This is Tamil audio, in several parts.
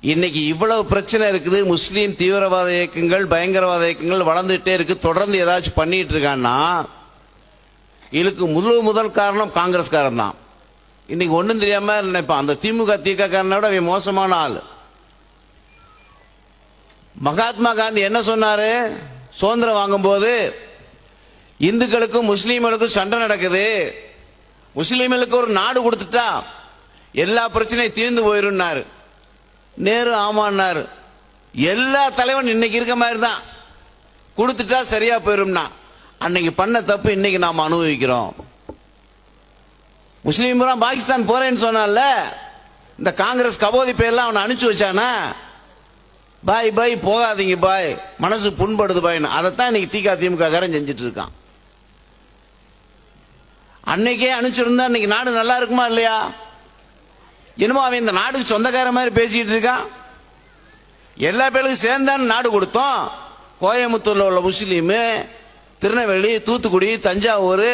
இன்னைக்கு இவ்வளவு பிரச்சனை இருக்குது. முஸ்லீம் தீவிரவாத இயக்கங்கள், பயங்கரவாத இயக்கங்கள் வளர்ந்துட்டே இருக்கு. தொடர்ந்து ஏதாச்சும் பண்ணிட்டு இருக்கான்னா இதுக்கு முதல் காரணம் காங்கிரஸ்காரன் தான். இன்னைக்கு ஒன்றும் தெரியாம நினைப்பான். அந்த திமுக தீக்காரனோட மோசமான ஆள். மகாத்மா காந்தி என்ன சொன்னாரு? சுதந்திரம் வாங்கும் போது இந்துக்களுக்கும் முஸ்லீம்களுக்கும் சண்டை நடக்குது, முஸ்லீம்களுக்கு ஒரு நாடு கொடுத்துட்டா எல்லா பிரச்சனையும் தீர்ந்து போயிருந்தாரு. நேரு ஆமான்னாரு. எல்லா தலைவன் இன்னைக்கு இருக்க மாதிரி தான், கொடுத்துட்டா சரியா போயிரும்னா. அன்னைக்கு பண்ண தப்பு இன்னைக்கு நாம அனுபவிக்கிறோம். முஸ்லீம் பாகிஸ்தான் போறேன்னு சொன்னால, இந்த காங்கிரஸ் கபோதி பேர்லாம் அவனை அனுப்பிச்சு வச்சானா, பாய் பாய் போகாதீங்க பாய், மனசு புண்படுது பாய். அதைத்தான் இன்னைக்கு திமுக காரன் செஞ்சுட்டு இருக்கான். அன்னைக்கே அனுப்பிச்சிருந்தா இன்னைக்கு நாடு நல்லா இருக்குமா இல்லையா? என்னமோ அவன் இந்த நாடுக்கு சொந்தக்கார மாதிரி பேசிட்டு இருக்கான். எல்லா பேருக்கும் சேர்ந்தான் நாடு கொடுத்தோம். கோயம்புத்தூர்ல உள்ள முஸ்லீமு, திருநெல்வேலி, தூத்துக்குடி, தஞ்சாவூர்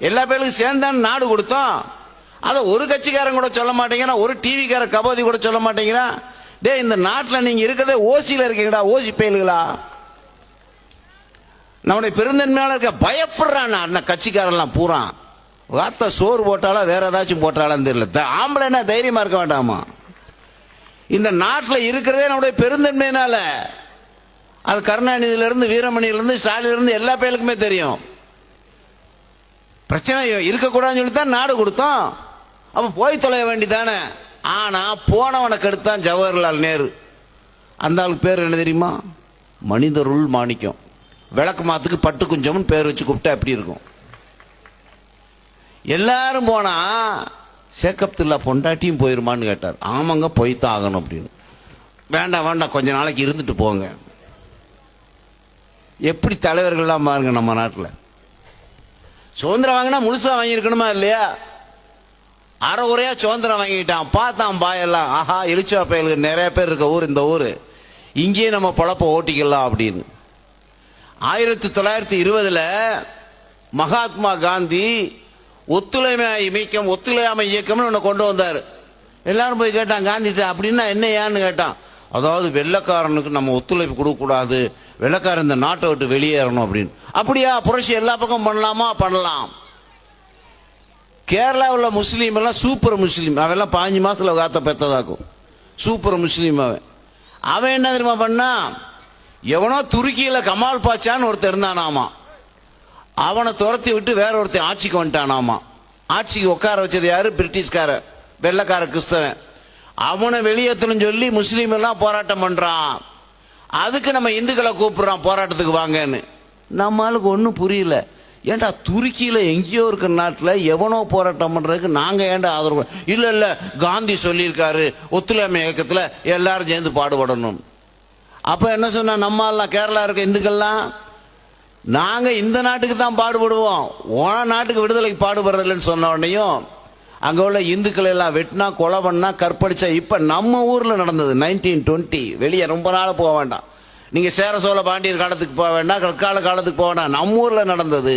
எல்லா பேருக்கும் சேர்ந்தான் நாடு கொடுத்தோம். அதை ஒரு கட்சிக்காரன் கூட சொல்ல மாட்டேங்கிறான், ஒரு டிவிக்கார கபோதி கூட சொல்ல மாட்டேங்கிறான். டே, இந்த நாட்டில் நீங்க இருக்கிறதே ஓசியில இருக்கீங்கடா, ஓசி பயல்களா. நம்முடைய பெருந்தன்மையால இருக்க பயப்படுறான் அந்த கட்சிக்காரெல்லாம் பூரா. வார்த்தை சோறு போட்டாலும் வேற ஏதாச்சும் போட்டாலும் தெரியல. ஆம்பளைன்னா தைரியமா இருக்க வேண்டாமா? இந்த நாட்டில் இருக்கிறதே நம்முடைய பெருந்தன்மையினால. அது கருணாநிதியில இருந்து, வீரமணியில இருந்து, ஸ்டாலின்ல இருந்து எல்லா பேருக்குமே தெரியும். பிரச்சனை இருக்கக்கூடாதுன்னு சொல்லி தான் நாடு கொடுத்தோம். அப்ப போய் தொலைய வேண்டிதானே. ஆனா போனவனை கெடுத்தான் ஜவஹர்லால் நேரு. அந்த ஆளுக்கு பேர் என்ன தெரியுமா? மனிதருள் மாணிக்கம். விளக்கு மாத்துக்கு பட்டு குஞ்சம்னு பேர் வச்சு கூப்பிட்டா எப்படி இருக்கும்? எல்லாரும் போனா சேக்கப்துல்லா பொண்டாட்டியும் போயிருமான்னு கேட்டார். ஆமாங்க, போய்த்தான் ஆகணும் அப்படின்னு. வேண்டாம் வேண்டாம், கொஞ்ச நாளைக்கு இருந்துட்டு போங்க. எப்படி தலைவர்கள்லாம் பாருங்க. நம்ம நாட்டில் சுதந்திரம் வாங்கினா முழுசா வாங்கியிருக்கணுமா இல்லையா? அரை உரையா சுதந்திரம் வாங்கிட்டான். பார்த்தான் பாயெல்லாம், ஆஹா எழுச்சா பயலுக்கு நிறைய பேர் இருக்க ஊர் இந்த ஊர், இங்கேயே நம்ம பொழப்ப ஓட்டிக்கலாம் அப்படின்னு. 1920 மகாத்மா காந்தி ஒத்துழைமை இயக்கம்னு ஒன்று கொண்டு வந்தார். எல்லாரும் போய் கேட்டான் காந்திட்ட, அப்படின்னா என்ன ஏன்னு கேட்டான். அதாவது வெள்ளைக்காரனுக்கு நம்ம ஒத்துழைப்பு கொடுக்கக்கூடாது, வெள்ளைக்காரன் இந்த நாட்டை விட்டு வெளியேறணும் அப்படின்னு. அப்படியா, புரட்சி எல்லா பக்கம் பண்ணலாமா? பண்ணலாம். கேரளாவில் முஸ்லீம் எல்லாம் சூப்பர் முஸ்லீம், அவெல்லாம் 5 மாசத்துல காத்த பெத்ததாக்கும். சூப்பர் முஸ்லீம் அவன் என்ன தெரியுமா பண்ணா? எவனோ துருக்கியில கமால் பாச்சான்னு ஒருத்தர் இருந்தானாமா, அவனை துரத்தி விட்டு வேற ஒருத்தன் ஆட்சிக்கு வந்துட்டானாமா. ஆட்சிக்கு உட்கார வச்சது யாரு? பிரிட்டிஷ்கார வெள்ளக்கார கிறிஸ்தவன். அவனை வெளியேற்றணும் சொல்லி முஸ்லீம் எல்லாம் போராட்டம் பண்றான். அதுக்கு நம்ம இந்துக்களை கூப்பிடுறான் போராட்டத்துக்கு வாங்கன்னு. நம்மளுக்கு ஒன்றும் புரியல. ஏண்டா துருக்கியில எங்கேயோ இருக்கிற நாட்டில் எவனோ போராட்டம் பண்றதுக்கு நாங்க ஏண்டா ஆதரவு? இல்ல இல்ல, காந்தி சொல்லியிருக்காரு ஒத்துழைமை இயக்கத்தில் எல்லாரும் சேர்ந்து பாடுபடணும். அப்ப என்ன சொன்னா, நம்ம எல்லாம் கேரளா இருக்க இந்துக்கள்லாம் நாங்க இந்த நாட்டுக்கு தான் பாடுபடுவோம், ஓன நாட்டுக்கு விடுதலைக்கு பாடுபடுறதில்லைன்னு சொன்ன உடனேயும் அங்க உள்ள இந்துக்கள் எல்லாம் வெட்டினா, கொலை பண்ணா, கற்பழிச்சா. இப்ப நம்ம ஊர்ல நடந்தது 1920. வெளியே ரொம்ப நாள் போக வேண்டாம், நீங்க சேர சோழ பாண்டியர் காலத்துக்கு போக வேண்டாம், கற்கால காலத்துக்கு போக வேண்டாம், நம்ம ஊர்ல நடந்தது.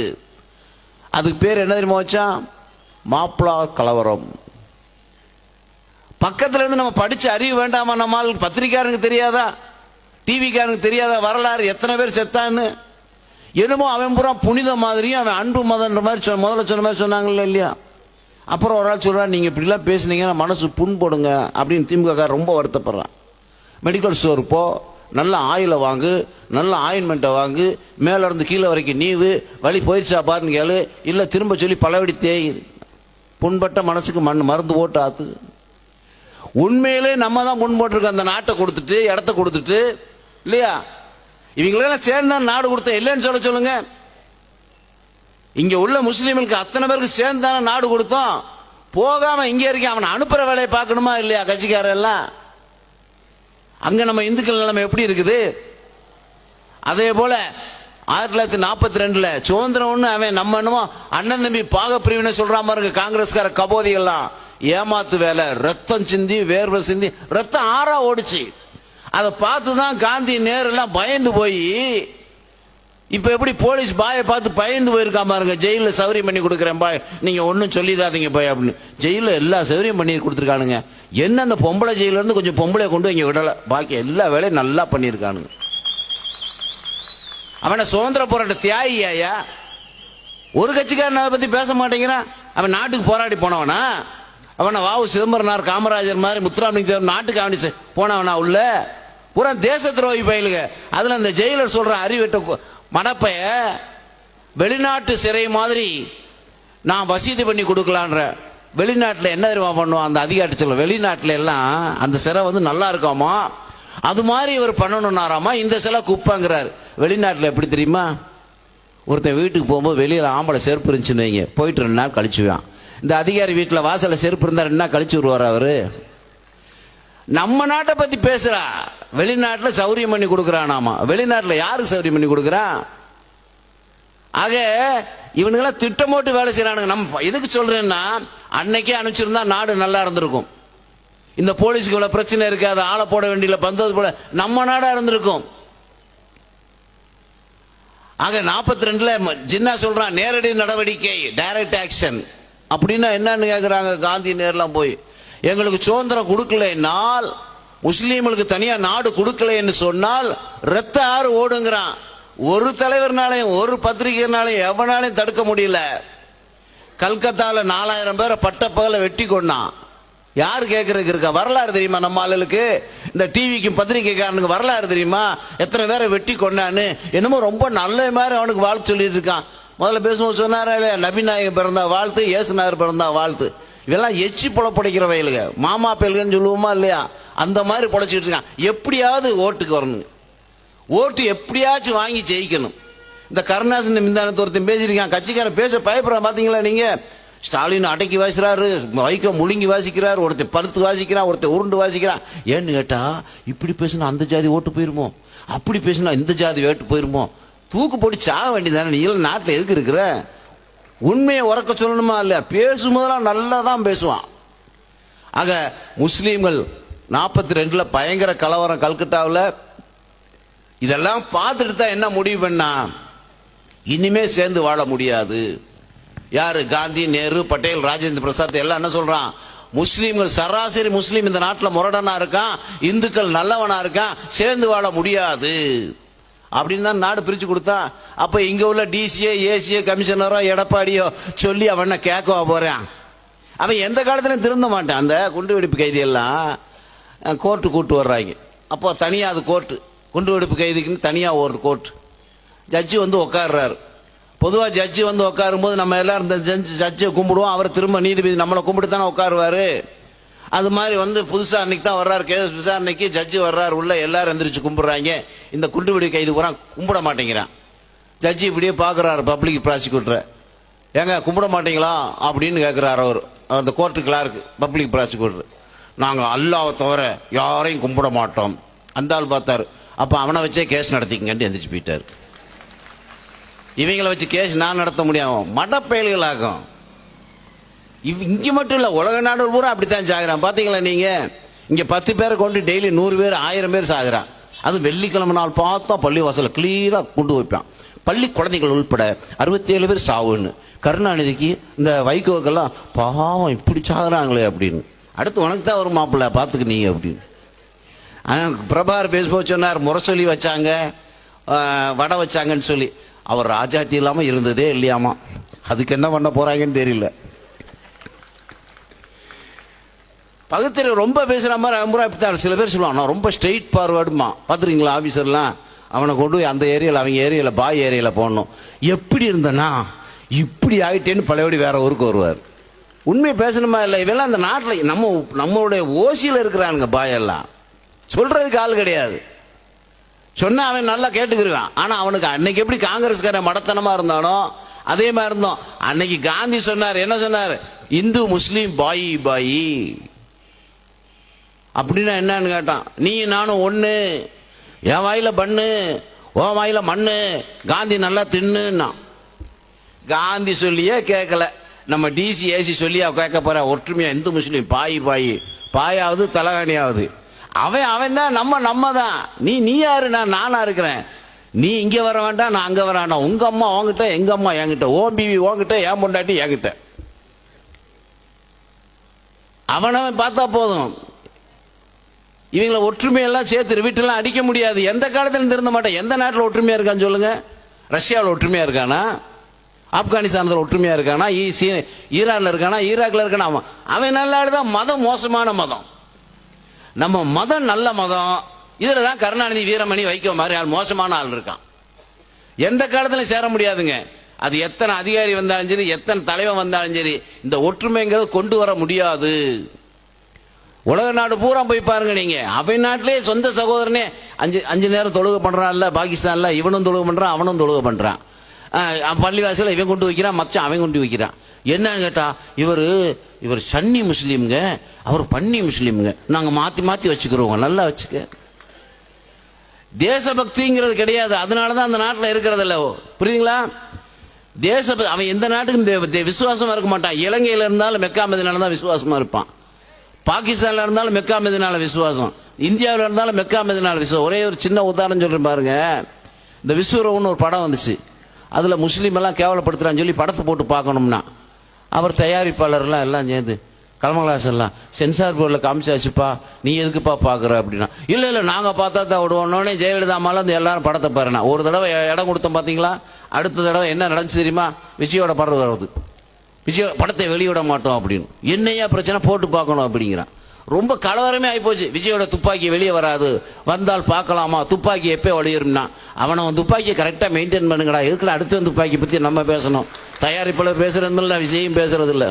அதுக்கு பேர் என்ன தெரியுமா வச்சா? மாப்பிளா கலவரம். பக்கத்துல இருந்து நம்ம படிச்சு அறிவு வேண்டாமா? நம்ம பத்திரிக்காரனுக்கு தெரியாதா, டிவிக்காரனுக்கு தெரியாதா வரலாறு எத்தனை பேர் செத்தான்னு? என்னமோ அவன் பூரா புனித மாதிரியும் அவன் அன்பு மதன்ற மாதிரி முதல்ல சொன்ன மாதிரி சொன்னாங்கல்ல இல்லையா? அப்புறம் ஒரு ஆள் சொல்றான், நீங்க இப்படிலாம் பேசுனீங்கன்னா மனசு புண்படுங்க அப்படின்னு. திமுக ரொம்ப வருத்தப்படுறான். மெடிக்கல் ஸ்டோர் போ, நல்ல ஆயிலை வாங்கு, நல்ல ஆயின்மெண்ட்டை வாங்கு, மேல இருந்து கீழே வரைக்கும் நீவு, வலி போயிடுச்சா பாருன்னு கேளு, இல்லை திரும்ப சொல்லி பலவடி தேய். புண்பட்ட மனசுக்கு மருந்து போட்டு ஆத்து. உண்மையிலே நம்ம தான் புண் போட்டிருக்கோம். அந்த நாட்டை கொடுத்துட்டு, இடத்த கொடுத்துட்டு இல்லையா? இவங்களெல்லாம் சேர்ந்தா நாடு கொடுத்தோம் இல்லைன்னு சொல்லுங்க. இங்க உள்ள முஸ்லீம்களுக்கு அத்தனை பேருக்கு சேர்ந்தான நாடு கொடுத்தோம். போகாம இங்கே இருக்க அவனை அனுப்புற வேலையை பார்க்கணுமா இல்லையா கட்சிக்காரன் எல்லாம்? அங்க நம்ம இந்துக்கள் நிலைமை எப்படி இருக்குது? அதே போல 1942 சுதந்திரம் ஒண்ணு அவன் நம்ம என்னமோ அண்ணன் தம்பி பாக பிரிவினை சொல்ற மாதிரி இருக்கு. காங்கிரஸ்கார கபோதிகள்லாம் ஏமாத்து வேலை, ரத்தம் சிந்தி வேர்வை சிந்தி ரத்தம் ஆறா ஓடிச்சு. அதை பார்த்துதான் காந்தி நேரு எல்லாம் பயந்து போய் இப்ப எப்படி போலீஸ் பாயை பார்த்து பயந்து போயிருக்காம பாருங்க, ஜெயிலில் சௌரியம் பண்ணி கொடுக்குறேன் பாய், நீங்க ஒன்றும் சொல்லிடாதீங்க பாய் அப்படின்னு. ஜெயிலில் எல்லா சௌரியம் பண்ணி கொடுத்துருக்கானுங்க. என்ன அந்த பொம்பளை ஜெயில இருந்து கொஞ்சம் பொம்பளை கொண்டு இங்க விடல, பாக்கி எல்லா வேலையும் நல்லா பண்ணியிருக்கானுங்க. அவனை சுதந்திர போராட்ட தியாகியா? ஒரு கட்சிக்காரன் அதை பத்தி பேச மாட்டேங்கிறான். அவன் நாட்டுக்கு போராடி போனவனா? அவனை வாவு சிதம்பரனார், காமராஜர் மாதிரி, முத்துராமலிங்க தேவர் நாட்டுக்கு அவனி போனவனா? உள்ள பூரா தேச துரோகி பயிலுங்க. அதுல அந்த ஜெயிலர் சொல்ற அறிவிட்ட மடப்பைய வெளிநாட்டு சிறை மாதிரி நான் வசதி பண்ணி கொடுக்கலான்ற. வெளிநாட்டில் என்ன தெரியுமா பண்ணுவான் அந்த அதிகாரி சொல்ல, வெளிநாட்டில எல்லாம் அந்த சிறை வந்து நல்லா இருக்காமா, அது மாதிரி இவர் பண்ணணும்னாராமா, இந்த சிலை குப்பாங்கிறார். வெளிநாட்டில் எப்படி தெரியுமா, ஒருத்தன் வீட்டுக்கு போகும்போது வெளியில் ஆம்பளை செருப்பு இருந்துச்சுன்னு வைங்க, போயிட்டு 2 நாள் கழிச்சுவான். இந்த அதிகாரி வீட்டில் வாசலில் செருப்பு இருந்தால் 2 நாள் கழிச்சு வருவார் அவரு. நம்ம நாட்டை பத்தி பேசுறா, வெளிநாட்டில் சௌரியம் பண்ணி கொடுக்குறானாமா. வெளிநாட்டில் யாருக்கு சௌரியம் பண்ணி கொடுக்குறான்? ஆக இவனுங்கெல்லாம் திட்டம் போட்டு வேலை செய்யறானுங்க. நம்ம எதுக்கு சொல்றேன்னா, அன்னைக்கே அனுப்பிச்சிருந்தா நாடு நல்லா இருந்திருக்கும். இந்த போலீஸுக்கு இவ்வளவு பிரச்சனை இருக்காது, ஆளை போட வேண்டிய பந்தோபஸ்து போல நம்ம நாடா இருந்திருக்கும். ஆக 42ல ஜின்னா சொல்றான் நேரடி நடவடிக்கை, டைரக்ட் ஆக்ஷன். அப்படின்னா என்னன்னு கேட்கிறாங்க காந்தி நேர்லாம் போய், எங்களுக்கு சுதந்திரம் கொடுக்கலைன்னால், முஸ்லீம்களுக்கு தனியா நாடு கொடுக்கலைன்னு சொன்னால் ரத்த ஆறு ஓடுங்கிறான். ஒரு தலைவர்னாலையும் ஒரு பத்திரிகைனாலையும் எவனாலையும் தடுக்க முடியல. கல்கத்தால 4000 பேரை பட்டப்பகல வெட்டி கொண்டான். யாரு கேட்கறதுக்கு இருக்கா? வரலாறு தெரியுமா நம்ம ஆளுக்கு? இந்த டிவிக்கு பத்திரிகைக்காரனுக்கு வரலாறு தெரியுமா? எத்தனை பேரை வெட்டி கொண்டான்னு என்னமோ ரொம்ப நல்ல மாதிரி அவனுக்கு வாழ்த்து சொல்லிட்டு இருக்கான். முதல்ல பேசும்போது சொன்னாரா இல்லையா, நபிநாயகம் பிறந்தா வாழ்த்து, இயேசுநாதர் பிறந்தா வாழ்த்து. இதெல்லாம் எச்சி பொழப்படைக்கிற வயலுங்க, மாமா பெல்கன்னு சொல்லுவோமா இல்லையா, அந்த மாதிரி பொழைச்சிட்டு இருக்கான். எப்படியாவது ஓட்டுக்கு வரணும், ஓட்டு எப்படியாச்சும் வாங்கி ஜெயிக்கணும். இந்த கருணாசன் மிந்தானத்தை ஒருத்தன் பேசியிருக்கான், கட்சிக்காரன் பேச பயப்படுறான். பாத்தீங்களா நீங்க? ஸ்டாலின் அடக்கி வாசிக்கிறாரு, வைக்க முழுங்கி வாசிக்கிறார், ஒருத்தர் பருத்து வாசிக்கிறான், ஒருத்தர் உருண்டு வாசிக்கிறான். ஏன்னு கேட்டா, இப்படி பேசினா அந்த ஜாதி ஓட்டு போயிருமோ, அப்படி பேசினா இந்த ஜாதி ஓட்டு போயிருமோ, தூக்கு போட்டு சாக வேண்டியதானே. நீ நாட்டில் எதுக்கு இருக்கிற? உண்மையை உறக்க சொல்லணுமா இல்லையா? பேசும்போதெல்லாம் நல்லா தான் பேசுவான். ஆக முஸ்லீம்கள் 42ல பயங்கர கலவரம் கல்கட்டாவில். இதெல்லாம் பார்த்துட்டு தான் என்ன முடிவு பண்ணா, இனிமே சேர்ந்து வாழ முடியாது. யாரு? காந்தி, நேரு, பட்டேல், ராஜேந்திர பிரசாத் எல்லாம் என்ன சொல்றான், முஸ்லீம்கள் சராசரி முஸ்லீம் இந்த நாட்டில் முரடனா இருக்கான், இந்துக்கள் நல்லவனா இருக்கான், சேர்ந்து வாழ முடியாது அப்படின்னு தான் நாடு பிரிச்சு கொடுத்தா. அப்ப இங்க உள்ள டிசிஏ, ஏசிஏ, கமிஷனரோ, எடப்பாடியோ சொல்லி அவன் கேட்கவா போறான்? அவன் எந்த காலத்திலும் திருந்த மாட்டான். அந்த குண்டு வெடிப்பு கைதி எல்லாம் கோர்ட்டு கூட்டு வர்றாங்க. அப்போ தனியா அது கோர்ட்டு, குண்டு வெடிப்பு கைதிக்குன்னு தனியா ஒரு கோர்ட்டு. ஜட்ஜி வந்து உட்காடுறாரு. பொதுவா ஜட்ஜி வந்து உட்காரும் போது நம்ம எல்லாரும் இந்த ஜட்ஜை கும்பிடுவோம், அவர் திரும்ப நீதிபதி நம்மளை கும்பிட்டு தானே உட்காருவாரு. அது மாதிரி வந்து புதுசா அன்னைக்கு தான் வர்றாரு கேஸ் விசாரணைக்கு, ஜட்ஜி வர்றாரு, உள்ள எல்லாரும் எந்திரிச்சு கும்பிடுறாங்க. இந்த குண்டுவெடி கைது பூரா கும்பிட மாட்டேங்கிறான். ஜட்ஜி இப்படியே பாக்குறாரு பப்ளிக் ப்ராசிக்யூட்டரை, ஏங்க கும்பிட மாட்டீங்களா அப்படின்னு கேட்கிறாரு அவர், அந்த கோர்ட்டு கிளார்க்கு. பப்ளிக் ப்ராசிக்யூட்டர், நாங்க அல்லாஹ்வை தவிர யாரையும் கும்பிட மாட்டோம். அந்த ஆள் பார்த்தாரு, அப்ப அவனை வச்சே கேஸ் நடத்திக்கங்கன்னு எந்திரிச்சு போயிட்டாரு. இவங்களை வச்சு கேஸ் நான் நடத்த முடியாது, மடப்பயல்களாகும். இங்க மட்டும் இல்ல, உலக நாடு பூரா அப்படித்தான் சாகுறான். பாத்தீங்களா நீங்க? இங்க 10 பேரை கொண்டு டெய்லி 100 பேர் 1000 பேர் சாகுறான். அது வெள்ளிக்கிழமை நாள் பார்த்தா பள்ளி வாசல கிளீரா கொண்டு வைப்பான். பள்ளி குழந்தைகள் உள்பட 67 பேர் சாவுன்னு. கருணாநிதிக்கு இந்த வைகோக்கெல்லாம் பாவம் இப்படி சாகுறாங்களே அப்படின்னு. அடுத்து உனக்கு தான் ஒரு மாப்பிள்ள பார்த்துக்கு நீங்க அப்படின்னு. பிரபாகர் பேசும்போது சொன்னார், முரசொலி வச்சாங்க, வடை வச்சாங்கன்னு சொல்லி. அவர் ராஜாத்தி இல்லாம இருந்ததே இல்லையாமா, அதுக்கு என்ன பண்ண போறாங்கன்னு தெரியல. பகுத்தறிவு ரொம்ப பேசுற மாதிரி சில பேர் சொல்லுவாங்க, நான் ரொம்ப ஸ்ட்ரெயிட் ஃபார்வர்டுமா. பார்த்துருக்கீங்களா ஆஃபீஸர்லாம்? அவனை கொண்டு போய் அந்த ஏரியாவில், அவங்க ஏரியாவில், பாய் ஏரியாவில் போடணும். எப்படி இருந்தனா இப்படி ஆகிட்டேன்னு பழையபடி வேற ஊருக்கு வருவார். உண்மையை பேசணுமா இல்லை? இவெல்லாம் அந்த நாட்டில் நம்மளுடைய ஓசியில் இருக்கிறானுங்க பாயெல்லாம். சொல்றதுக்கு ஆள் கிடையாது. சொன்னா அவன் நல்லா கேட்டுக்கிருவான். ஆனா அவனுக்கு அன்னைக்கு எப்படி காங்கிரஸ்காரன் மடத்தனமா இருந்தானோ அதே மாதிரி இருந்தோம். அன்னைக்கு காந்தி சொன்னார், என்ன சொன்னார்? இந்து முஸ்லீம் பாயி பாயி அப்படின்னா என்னன்னு கேட்டான். நீ நானும் ஒண்ணு, என் வாயில பண்ணு, ஓ வாயில மண்ணு, காந்தி நல்லா தின்னுன்னா. காந்தி சொல்லியே கேட்கல, நம்ம டிசி ஏசி சொல்லியா கேட்க போற? ஒற்றுமையா இந்து முஸ்லீம் பாயி பாயி, பாயாவது தலகாணியாவது. அவன் தான், நம்ம தான். நீ யாரு? நானா இருக்கிறேன். நீ இங்க வர வேண்டாம், நான் அங்க வர வேண்டாம். உங்க அம்மா வாங்கிட்ட, எங்க அம்மா என்கிட்ட, ஓம் பிவி வாங்கிட்ட, ஏன் பொண்டாட்டி என்கிட்ட. அவனவன் பார்த்தா போதும். இவங்களை ஒற்றுமையெல்லாம் சேர்த்து வீட்டெல்லாம் அடிக்க முடியாது. எந்த காலத்துல திருந்த மாட்டேன். எந்த நாட்டில் ஒற்றுமையா இருக்கான்னு சொல்லுங்க. ரஷ்யாவில் ஒற்றுமையா இருக்கானா? ஆப்கானிஸ்தானத்தில் ஒற்றுமையா இருக்கானா? ஈரான்ல இருக்கானா? ஈராக்ல இருக்கானா? அவன் நல்ல ஆளுதான். மதம் மோசமான மதம். நம்ம மதம் நல்ல மதம். இதுல தான் கருணாநிதி, வீரமணி, வைகோ மாதிரி ஆள் மோசமான ஆள் இருக்கான். எந்த காலத்திலும் சேர முடியாதுங்க. அது எத்தனை அதிகாரி வந்தாலும் சரி, எத்தனை தலைவன் வந்தாலும் சரி, இந்த ஒற்றுமைங்கிறது கொண்டு வர முடியாது. உலக நாடு பூரா போய் பாருங்க நீங்க. அவை நாட்டிலே சொந்த சகோதரனே அஞ்சு நேரம் தொழுகை பண்றான்ல பாகிஸ்தான்ல. இவனும் தொழுகை பண்றான், அவனும் தொழுகை பண்றான். பள்ளிவாசல இவன் கொண்டு வைக்கிறான், மச்சான் அவன் கொண்டு வைக்கிறான். என்னன்னு கேட்டா, இவர் சன்னி முஸ்லீம்ங்க, அவர் பன்னி முஸ்லீம்ங்க, நாங்க மாத்தி மாத்தி வச்சுக்கிறோம். நல்லா வச்சுக்க. தேசபக்திங்கிறது கிடையாது. அதனாலதான் அந்த நாட்டில் இருக்கிறது இல்ல. புரியுதுங்களா? அவன் எந்த நாட்டுக்கும் விசுவாசமா இருக்க மாட்டான். இலங்கையில இருந்தாலும் மெக்கா மதீனால தான் விசுவாசமா இருப்பான். பாகிஸ்தான்ல இருந்தாலும் மெக்கா மதீனால விசுவாசம். இந்தியாவில் இருந்தாலும் மெக்கா மதீனால விசுவாசம். ஒரே ஒரு சின்ன உதாரணம் சொல்றேன் பாருங்க. இந்த விஸ்வரூபம்னு ஒரு படம் வந்துச்சு. அதுல முஸ்லீம் எல்லாம் கேவலப்படுத்துறான்னு சொல்லி படத்தை போட்டு பார்க்கணும்னா, அவர் தயாரிப்பாளர்லாம் எல்லாம் சேர்ந்து கலமகலாஸ் எல்லாம் சென்சார் போர்டில் காமிச்சாச்சுப்பா, நீ எதுக்குப்பா பார்க்குற அப்படின்னா, இல்லை நாங்கள் பார்த்தா தான் விடுவோன்னே ஜெயலலிதா அம்மாவில் அந்த எல்லாரும் படத்தை பாருண்ணா. ஒரு தடவை இடம் கொடுத்தோம் பார்த்தீங்களா, அடுத்த தடவை என்ன நடந்துச்சு தெரியுமா? விஜயோட படம் வருது. விஜய் படத்தை வெளியிட மாட்டோம் அப்படின்னு. என்னையா பிரச்சனை, போட்டு பார்க்கணும் அப்படிங்கிறான். ரொம்ப கலவரமே ஆகிப்போச்சு. விஜயோட துப்பாக்கி வெளியே வராது, வந்தால் பார்க்கலாமா, துப்பாக்கி எப்போ வெளியேறும்னா, அவன் துப்பாக்கியை கரெக்டாக மெயின்டைன் பண்ணுங்கடா. எதுக்குள்ள அடுத்த துப்பாக்கி பற்றி நம்ம பேசணும்? தயாரிப்பாளர் பேசுறது இல்லை, விஜயும் பேசுறது இல்லை.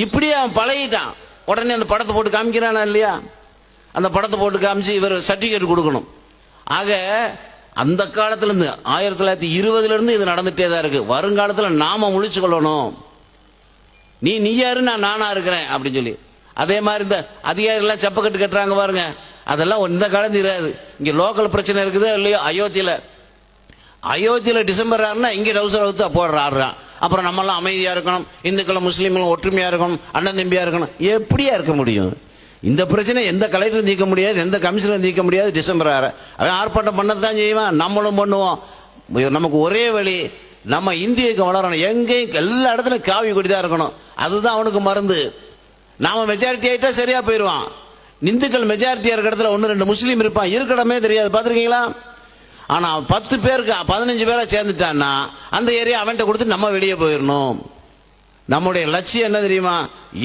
இப்படியே அவன் பழகிட்டான். உடனே அந்த படத்தை போட்டு காமிக்கிறானா இல்லையா? அந்த படத்தை போட்டு காமிச்சு இவர் சர்டிஃபிகேட் கொடுக்கணும். ஆக அந்த காலத்துல இருந்து 1920 இருந்து இது நடந்துட்டே தான் இருக்கு. வருங்காலத்தில் நாம முழிச்சு கொள்ளணும். நீ யாரு, நான் நானா இருக்கிறேன் அப்படின்னு சொல்லி. அதே மாதிரி இந்த அதிகாரிகள் சப்பக்கட்டு கட்டுறாங்க பாருங்க, அதெல்லாம் இந்த காலத்து இராது. இங்க லோக்கல் பிரச்சனை இருக்குதோ இல்லையோ, அயோத்தியில டிசம்பர் 6னா இங்க டவுசர் அவுத்து போடுற ஆடுறான். அப்புறம் நம்மெல்லாம் அமைதியா இருக்கணும், இந்துக்களும் முஸ்லீம்களும் ஒற்றுமையா இருக்கணும், அண்ணன் தம்பியா இருக்கணும். எப்படியா இருக்க முடியும்? இந்த பிரச்சனை எந்த கலெக்டரும் தீர்க்க முடியாது, எந்த கமிஷனரும் தீர்க்க முடியாது. டிசம்பர் 6 அவன் ஆர்ப்பாட்டம் பண்ணத்தான் செய்வான், நம்மளும் பண்ணுவோம். நமக்கு ஒரே வழி, நம்ம இந்தியக்கு வளரணும். எங்கேயும் எல்லா இடத்துலையும் காவி கொடி தான் இருக்கணும். அதுதான் அவனுக்கு மருந்து. நாம மெஜாரிட்டி ஆயிட்டா சரியா போயிடுவான். இந்துக்கள் மெஜாரிட்டியா இருக்கிற இடத்துல 1-2 முஸ்லீம் இருப்பான், இருக்கடமே தெரியாது. பார்த்துருக்கீங்களா? ஆனா 10 பேருக்கு 15 பேரா சேர்ந்துட்டான்னா அந்த ஏரியா அவன்கிட்ட கொடுத்து நம்ம வெளியே போயிடணும். நம்முடைய லட்சியம் என்ன தெரியுமா?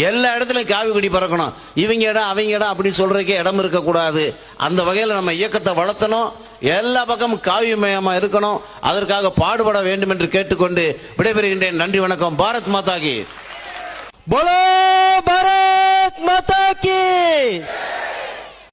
எல்லா இடத்துலையும் காவி கொடி பறக்கணும். இவங்க இடம் அவங்க இடம் அப்படின்னு சொல்றதுக்கே இடம் இருக்கக்கூடாது. அந்த வகையில் நம்ம இயக்கத்தை வளர்த்தணும். எல்லா பக்கமும் காவிமயமா இருக்கணும். அதற்காக பாடுபட வேண்டும் என்று கேட்டுக்கொண்டு விடைபெறுகின்றேன். நன்றி, வணக்கம். பாரத் மாதா கி. बोलो भारत माता की।